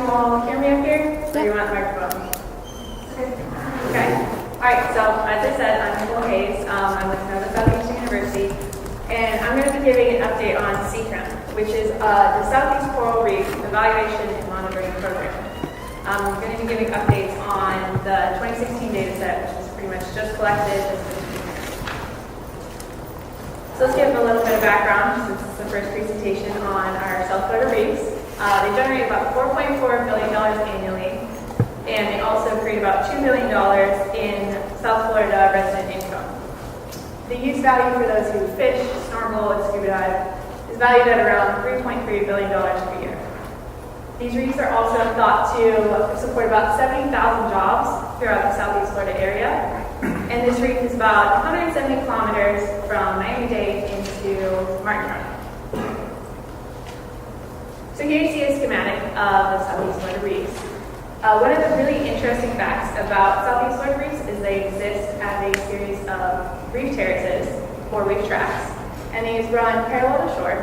you all hear me up here? Or do you want the microphone? Okay. All right, so as I said, I'm Nicole. I'm with Southeastern University, and I'm going to be giving an update on SECREMP, which is the Southeast Coral Reef Evaluation and Monitoring Program. I'm going to be giving updates on the 2016 data set, which is pretty much just collected. So let's give a little bit of background, since it's the first presentation on our South Florida reefs. They generate about $4.4 billion annually, and they also create about $2 billion in South Florida resident income. The use value for those who fish, snorkel, and scuba dive is valued at around $3.3 billion per year. These reefs are also thought to support about 70,000 jobs throughout the Southeast Florida area. And this reef is about 170 kilometers from Miami-Dade into Martin County. So here you see a schematic of the Southeast Florida reefs. One of the really interesting facts about Southeast Florida reefs is they exist as a series of reef terraces, or reef tracts, and these run parallel to shore.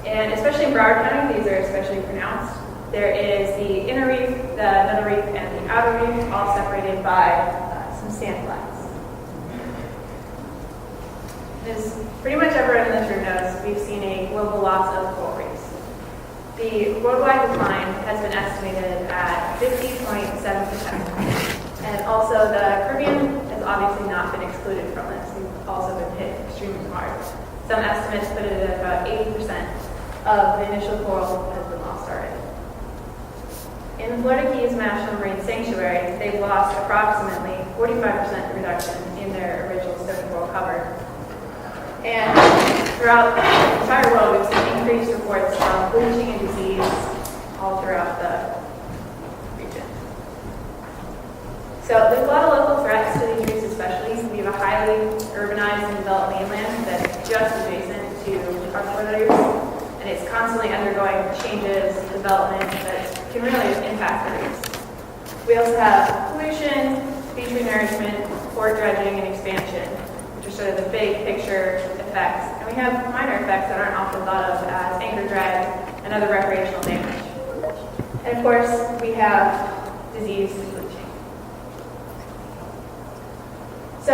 And especially in Broward County, these are especially pronounced. There is the inner reef, the middle reef, and the outer reef, all separated by some sand flats. As pretty much everyone in this room knows, we've seen a global loss of coral reefs. The worldwide decline has been estimated at 50.7%. And also the Caribbean has obviously not been excluded from this. We've also been hit extremely hard. Some estimates put it at about 80% of the initial coral has been lost already. In the Florida Keys National Marine Sanctuary, they've lost approximately 45% reduction in their original stony coral cover. And throughout the entire world, we've seen increased reports of bleaching and disease all throughout the region. So there's a lot of local threats to these reefs, especially. We have a highly urbanized and developed mainland that's just adjacent to our Florida reefs, and it's constantly undergoing changes, development that can really impact the reefs. We also have pollution, beach renourishment, port dredging, and expansion, which are sort of the big picture effects. And we have minor effects that aren't often thought of as anchor drag and other recreational damage. And of course, we have disease and bleaching. So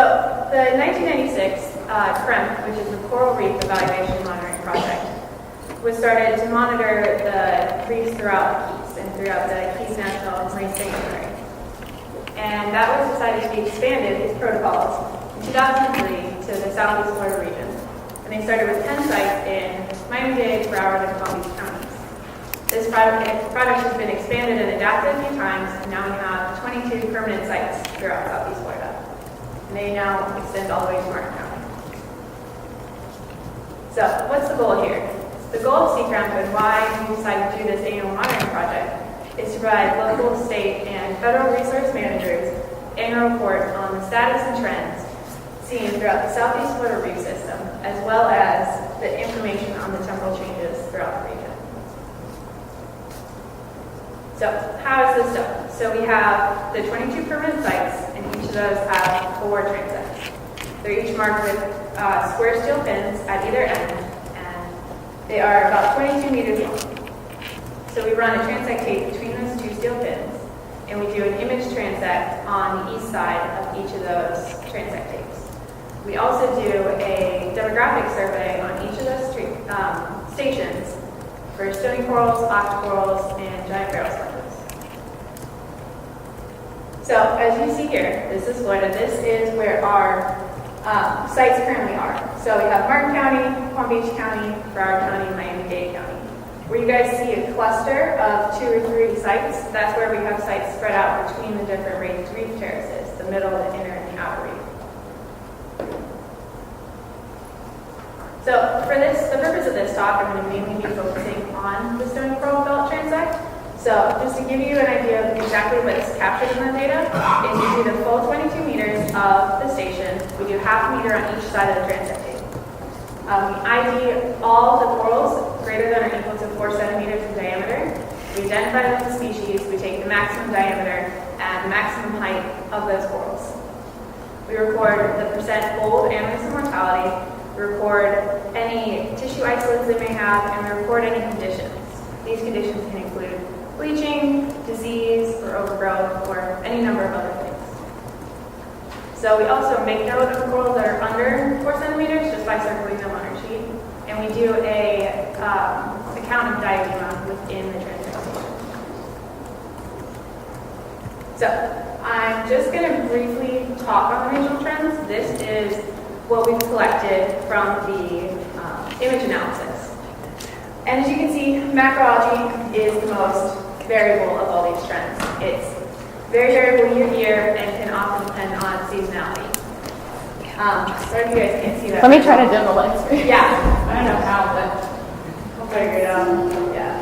the 1996 SECREMP, which is the Coral Reef Evaluation and Monitoring Project, was started to monitor the reefs throughout the Keys and throughout the Keys National Marine Sanctuary. And that was decided to be expanded, these protocols, in 2003 to the Southeast Florida region. And they started with 10 sites in Miami-Dade, Broward, and Palm Beach counties. This project has been expanded and adapted a few times, and now we have 22 permanent sites throughout Southeast Florida. And they now extend all the way to Martin County. So what's the goal here? The goal of SECREMP and why we decided to do this annual monitoring project is to provide local, state, and federal resource managers annual report on the status and trends seen throughout the Southeast Florida reef system, as well as the information on the temporal changes throughout the region. So how is this done? So we have the 22 permanent sites, and each of those have 4 transects. They're each marked with square steel pins at either end. They are about 22 meters long. So we run a transect tape between those 2 steel pins, and we do an image transect on the east side of each of those transect tapes. We also do a demographic survey on each of those stations for stony corals, octocorals, and giant barrel sponges. So as you see here, this is Florida. This is where our sites currently are. So we have Martin County, Palm Beach County, Broward County, and Miami-Dade County. Where you guys see a cluster of 2 or 3 sites, that's where we have sites spread out between the different reef terraces, the middle, the inner, and the outer reef. So for the purpose of this talk, I'm going to mainly be focusing on the stony coral belt transect. So just to give you an idea of exactly what's captured in the data, is we do the full 22 meters of the station. We do half a meter on each side of the transect tape. We ID all the corals greater than or equal to 4 centimeters in diameter. We identify them as species. We take the maximum diameter and the maximum height of those corals. We record the percent fold and risk of mortality. We record any tissue isolates they may have, and we record any conditions. These conditions can include bleaching, disease, or overgrowth, or any number of other things. So we also make note of corals that are under 4 centimeters just by circling them on our sheet. And we do a count of diadema within the transect station. So I'm just going to briefly talk on the regional trends. This is what we've collected from the image analysis. And as you can see, macroalgae is the most variable of all these trends. It's very variable year to year and can often depend on seasonality. Sorry if you guys can't see that. Let me try to dim the lights for you. Yeah. I don't know how, but we'll figure it out. Yeah.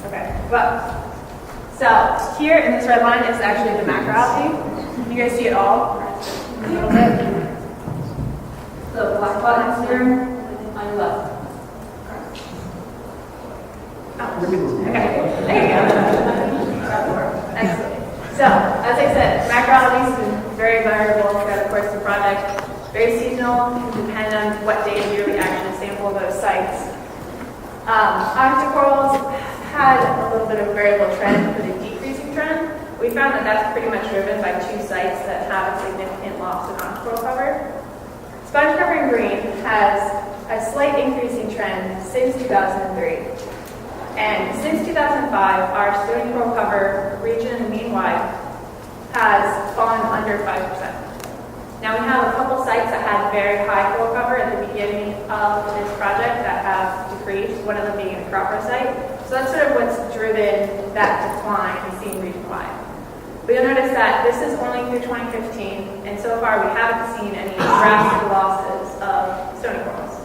Okay. Well, so here in this red line is actually the macroalgae. You guys see it all? A little bit. The black buttons here on your left. Oh, okay. There you go. Excellent. So, as I said, macroalgae is very variable throughout the course of the project. Very seasonal, depending on what day of year we actually sample those sites. Arctic corals had a little bit of a variable trend with a decreasing trend. We found that that's pretty much driven by 2 sites that have a significant loss in coral cover. Sponge covering green has a slight increasing trend since 2003. And since 2005, our stony coral cover region mean-wide has fallen under 5%. Now we have a couple sites that had very high coral cover at the beginning of this project that have decreased, one of them being a cropper site. So that's sort of what's driven that decline we've seen region-wide. But you'll notice that this is only through 2015, and so far we haven't seen any drastic losses of stony corals.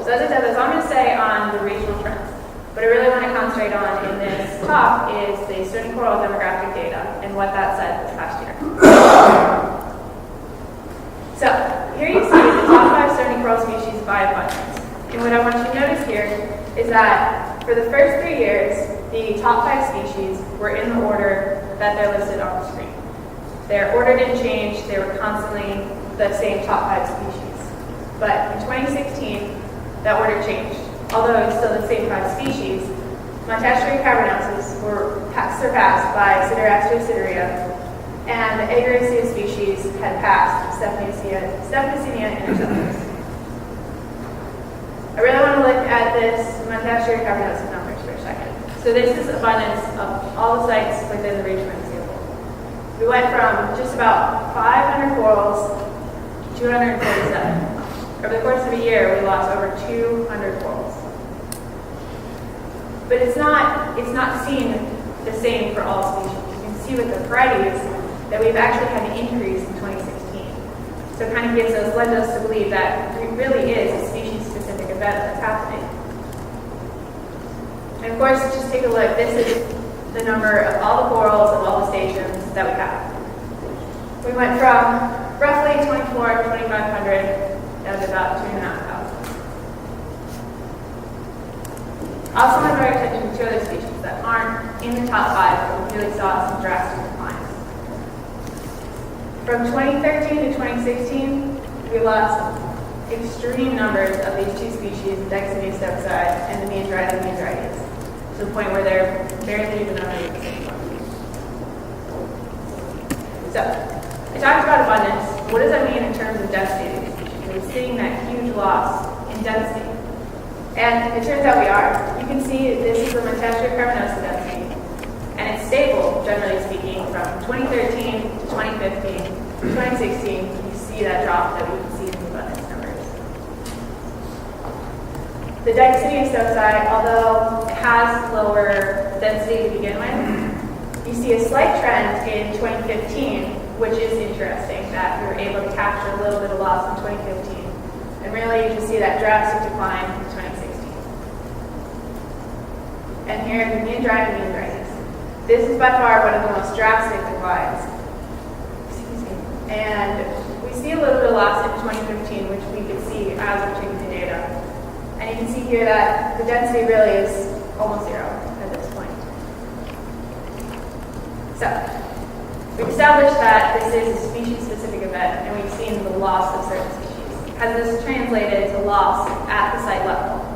So as I said, that's all I'm going to say on the regional trends. What I really want to concentrate on in this talk is the stony coral demographic data and what that said this past year. So here you see the top 5 stony coral species by abundance. And what I want you to notice here is that for the first 3 years, the top 5 species were in the order that they're listed on the screen. Their order didn't change. They were constantly the same top 5 species. But in 2016, that order changed. Although it's still the same 5 species, Montasheri carbonensis were surpassed by Sideracea, and the Agaricea species had passed Stephanacea interceptors. I really want to look at this Montasheri carbonensis numbers for a second. So this is abundance of all the sites within the region example. We went from just about 500 corals to 247. Over the course of a year, we lost over 200 corals. But it's not seen the same for all species. You can see with the varieties that we've actually had an increase in 2016. So it kind of led us to believe that it really is a species-specific event that's happening. And of course, just take a look. This is the number of all the corals of all the stations that we have. We went from roughly 24 to 2,500. That was about 2,500. I also want to draw your attention to 2 other species that aren't in the top 5, but we really saw some drastic declines. From 2013 to 2016, we lost extreme numbers of these 2 species, Dexamethus stepside and the Meandrides, to the point where they're barely even under the same one. So, I talked about abundance. What does that mean in terms of density? We're seeing that huge loss in density. And it turns out we are. You can see this is the Montasheri carbonensis density. And it's stable, generally speaking, from 2013 to 2015 to 2016. You see that drop that we can see in the abundance numbers. The Dexamethus stepside, although it has lower density to begin with, you see a slight trend in 2015, which is interesting, that we were able to capture a little bit of loss in 2015. And really, you just see that drastic decline in 2016. And here, the Meandrides. This is by far one of the most drastic declines. Excuse me. And we see a little bit of loss in 2015, which we can see as we're checking the data. And you can see here that the density really is almost 0 at this point. So, we've established that this is a species-specific event, and we've seen the loss of certain species. Has this translated to loss at the site level?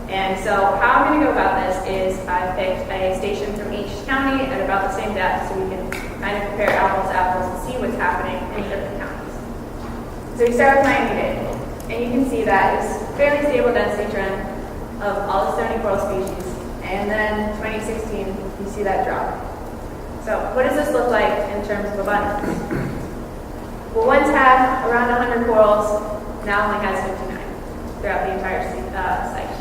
And so how I'm going to go about this is I picked a station from each county at about the same depth so we can kind of compare apples to apples and see what's happening in different counties. So we start with Miami-Dade, and you can see that it's fairly stable density trend of all the stony coral species. And then 2016, you see that drop. So what does this look like in terms of abundance? Well, once had around 100 corals, now only has 59 throughout the entire site.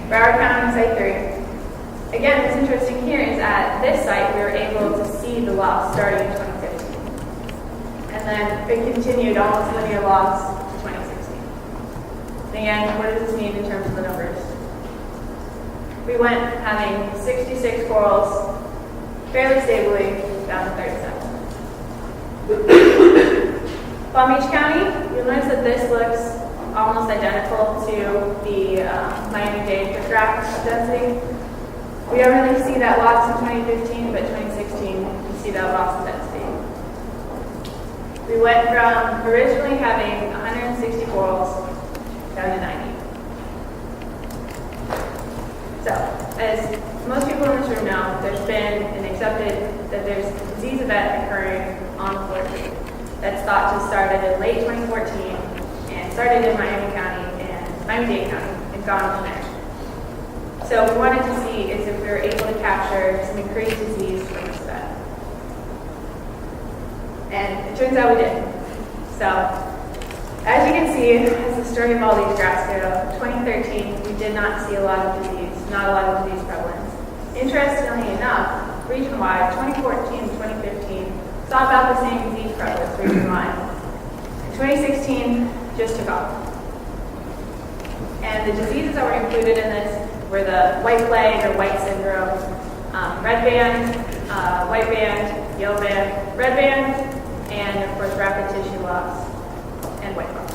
Broward County, Site 3. Again, what's interesting here is at this site, we were able to see the loss starting in 2015. And then it continued almost linear loss to 2016. And again, what does this mean in terms of the numbers? We went having 66 corals fairly stably down to 37. Palm Beach County, you'll notice that this looks almost identical to the Miami-Dade graph density. We don't really see that loss in 2015, but 2016, you see that loss in density. We went from originally having 160 corals down to 90. So, as most people in this room know, there's been an accepted that there's a disease event occurring on the Florida Reef that's thought to have started in late 2014 and started in Miami-Dade County and gone from there. So what we wanted to see is if we were able to capture some increased disease from this event. And it turns out we did. So, as you can see, as the story of all these graphs go, 2013, we did not see a lot of disease, not a lot of disease prevalence. Interestingly enough, region-wide, 2014 and 2015 saw about the same disease prevalence region-wide. 2016 just took off. And the diseases that were included in this were the white plague or white syndrome, red band, white band, yellow band, red band, and of course rapid tissue loss and white box.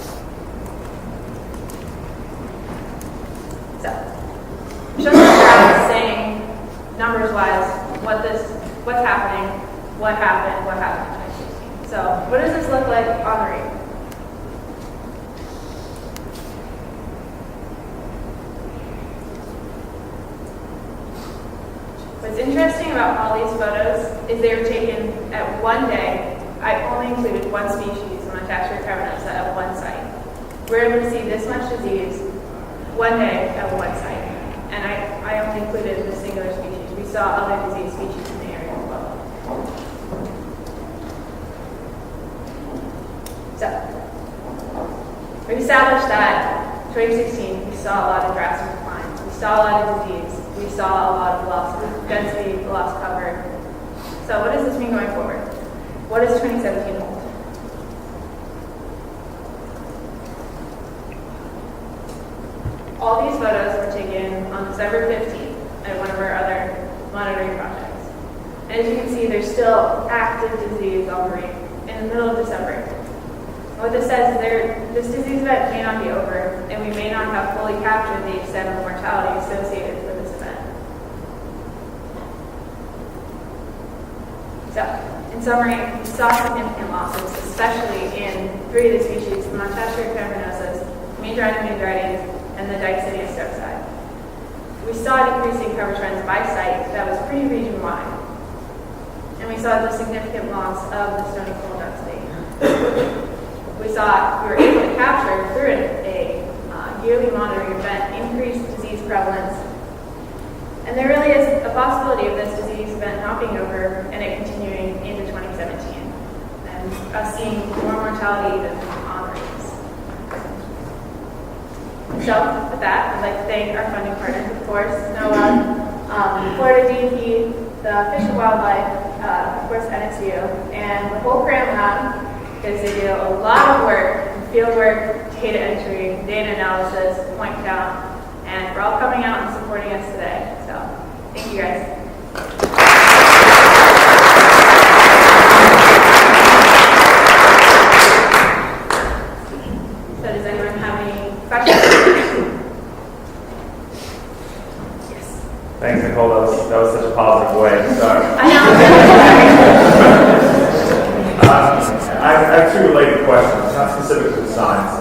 So, I'm showing you a graph saying numbers-wise what's happening, what happened in 2016. So, what does this look like on the reef? What's interesting about all these photos is they were taken at one day. I only included one species, Montaxia carbonosa, at one site. We're able to see this much disease one day at one site. And I only included the singular species. We saw other disease species in the area as well. So, we established that 2016, we saw a lot of drastic declines. We saw a lot of disease. We saw a lot of loss of density, loss covered. So what does this mean going forward? What does 2017 hold? All these photos were taken on December 15th at one of our other monitoring projects. And as you can see, there's still active disease on the reef in the middle of December. What this says is this disease event may not be over, and we may not have fully captured the extent of mortality associated with this event. So, in summary, we saw significant losses, especially in 3 of the species, the Montaxia carbonosas, Meandritis meandrites, and the Dictynia stoci. We saw decreasing cover trends by site that was pretty region-wide. And we saw the significant loss of the stony coral density. We were able to capture through a yearly monitoring event increased disease prevalence. And there really is a possibility of this disease event not being over and it continuing into 2017. And us seeing more mortality even on the reefs. So, with that, I'd like to thank our funding partners, of course, NOAA, Florida DEP, the Fish and Wildlife, of course, NSU, and the whole Cram Lab, because they do a lot of work, field work, data entry, data analysis, point count, and for all coming out and supporting us today. So, thank you guys. So does anyone have any questions? Yes. Thanks, Nicole. That was such a positive way to start. I know. I have 2 related questions, not specific to the science.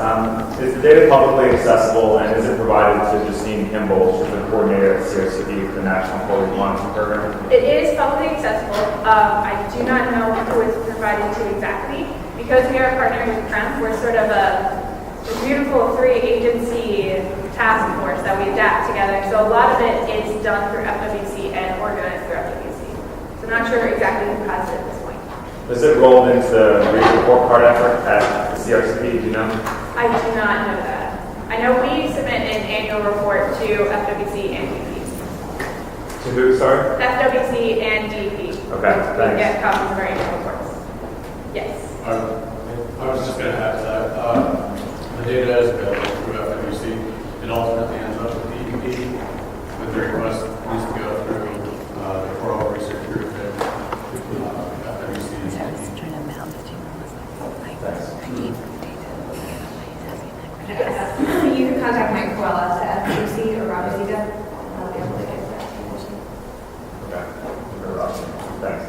Is the data publicly accessible, and is it provided to Justine Kimball, she's the coordinator at CRCP, the National Coral Reef Monitoring Program? It is publicly accessible. I do not know who it's provided to exactly. Because we are partnering with SECREMP, we're sort of a beautiful three-agency task force that we adapt together. So a lot of it is done through FWC and organized through FWC. So I'm not sure exactly who has it at this point. Is it rolled into the Reef report card effort at the CRCP, do you know? I do not know that. I know we submit an annual report to FWC and DP. To who, sorry? FWC and DP. Okay, We thanks. get copies of our annual reports. Yes. I was just going to add to that. The data is available through FWC. It ultimately ends up with DEP, but the request needs to go through the Coral Research Group and FWC. Yes. You can contact Mike Coella at FCC or Robert Zeta. I'll be able to get that information. Okay. Thanks.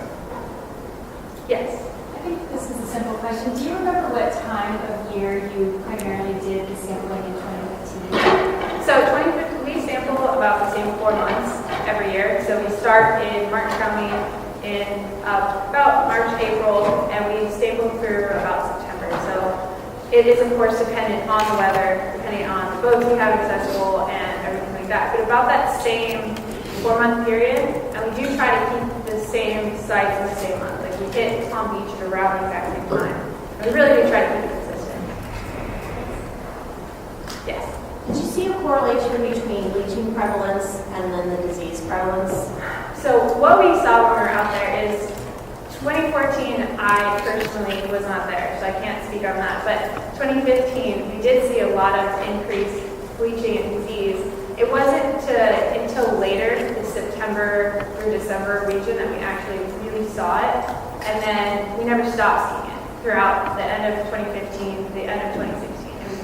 Yes. I think this is a simple question. Do you remember what time of year you primarily did the sampling in 2015? So 2015, we sample about the same 4 months every year. So we start in Martin County in about March, April, and we sample through about September. So it is, of course, dependent on the weather, depending on the boats we have accessible and everything like that. But about that same 4-month period, and we do try to keep the same sites in the same month. Like we hit Palm Beach at around the exact same time. And we really do try to keep it consistent. Yes. Did you see a correlation between bleaching prevalence and then the disease prevalence? So what we saw when we were out there is 2014, I personally was not there, so I can't speak on that. But 2015, we did see a lot of increased bleaching and disease. It wasn't until later, the September through December region, that we actually really saw it. And then we never stopped seeing it throughout the end of 2015, the end of 2016. It was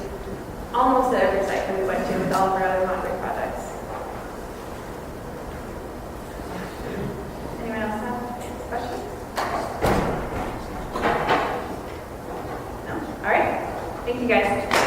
almost at every site that we went to with all of our other monitoring projects. Anyone else have questions? No? All right. Thank you, guys.